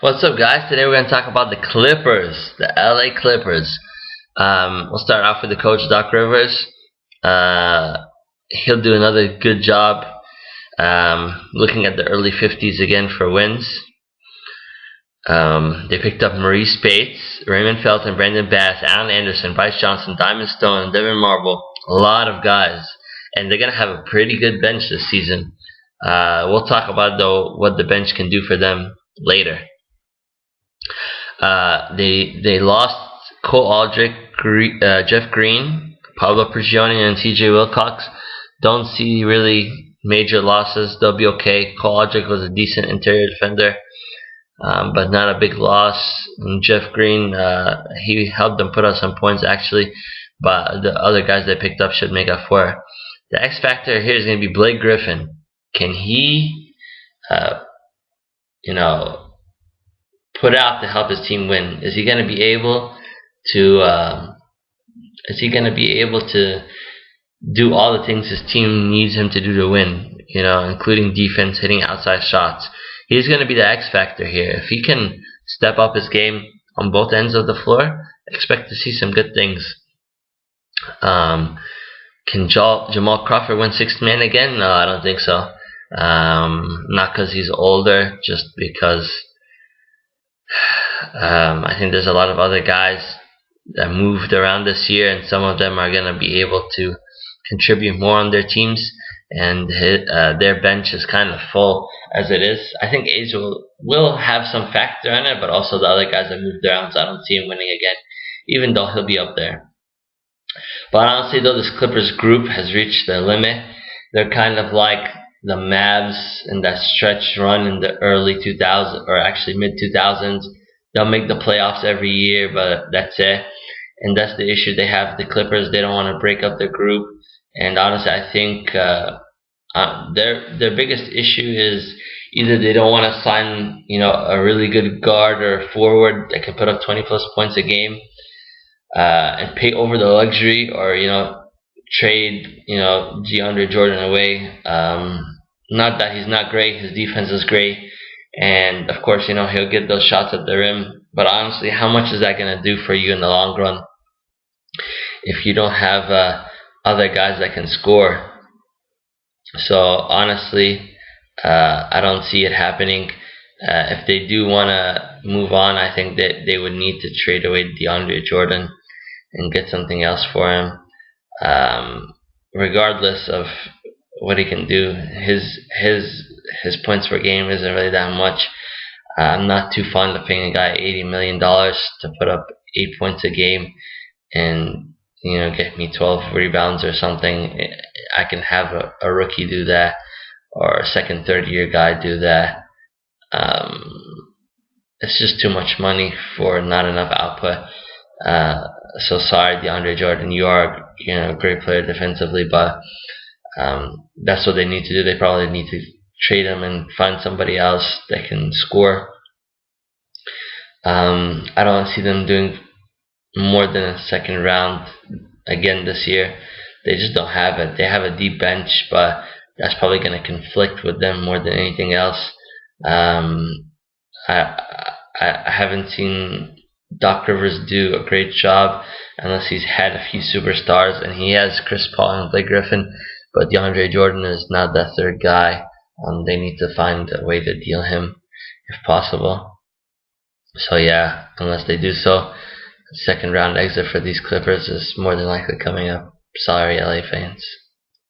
What's up, guys? Today we're going to talk about the Clippers, the LA Clippers. We'll start off with the coach, Doc Rivers. He'll do another good job looking at the early 50s again for wins. They picked up Maurice Bates, Raymond Felton, Brandon Bass, Allen Anderson, Bryce Johnson, Diamond Stone, Devin Marble. A lot of guys. And they're going to have a pretty good bench this season. We'll talk about, though, what the bench can do for them later. They lost Cole Aldrich, Jeff Green, Pablo Prigioni, and T.J. Wilcox. Don't see really major losses. They'll be okay. Cole Aldrich was a decent interior defender, but not a big loss. And Jeff Green, he helped them put up some points actually, but the other guys they picked up should make up for it. The X factor here is going to be Blake Griffin. Can he, put out to help his team win? Is he going to be able to? Do all the things his team needs him to do to win? Including defense, hitting outside shots. He's going to be the X factor here. If he can step up his game on both ends of the floor, expect to see some good things. Can Jamal Crawford win sixth man again? No, I don't think so. Not because he's older, just because I think there's a lot of other guys that moved around this year, and some of them are going to be able to contribute more on their teams, and their bench is kind of full as it is. I think age will have some factor in it, but also the other guys that moved around, so I don't see him winning again, even though he'll be up there. But honestly, though, this Clippers group has reached their limit. They're kind of like the Mavs in that stretch run in the early 2000s, or actually mid 2000s. They'll make the playoffs every year, but that's it. And that's the issue they have with the Clippers. They don't want to break up their group. And honestly, I think their biggest issue is either they don't want to sign a really good guard or forward that can put up 20 plus points a game and pay over the luxury, or trade DeAndre Jordan away. Not that he's not great, his defense is great, and of course he'll get those shots at the rim, but honestly, how much is that going to do for you in the long run if you don't have other guys that can score? So honestly, I don't see it happening. If they do want to move on, I think that they would need to trade away DeAndre Jordan and get something else for him. Regardless of what he can do, his points per game isn't really that much. I'm not too fond of paying a guy $80 million to put up 8 points a game and get me 12 rebounds or something. I can have a rookie do that, or a second, third year guy do that. It's just too much money for not enough output. So sorry, DeAndre Jordan, you are a great player defensively, but that's what they need to do. They probably need to trade him and find somebody else that can score. I don't see them doing more than a second round again this year. They just don't have it. They have a deep bench, but that's probably going to conflict with them more than anything else. I haven't seen Doc Rivers do a great job unless he's had a few superstars, and he has Chris Paul and Blake Griffin, but DeAndre Jordan is not that third guy. They need to find a way to deal him if possible. So yeah, unless they do so, second round exit for these Clippers is more than likely coming up. Sorry, LA fans.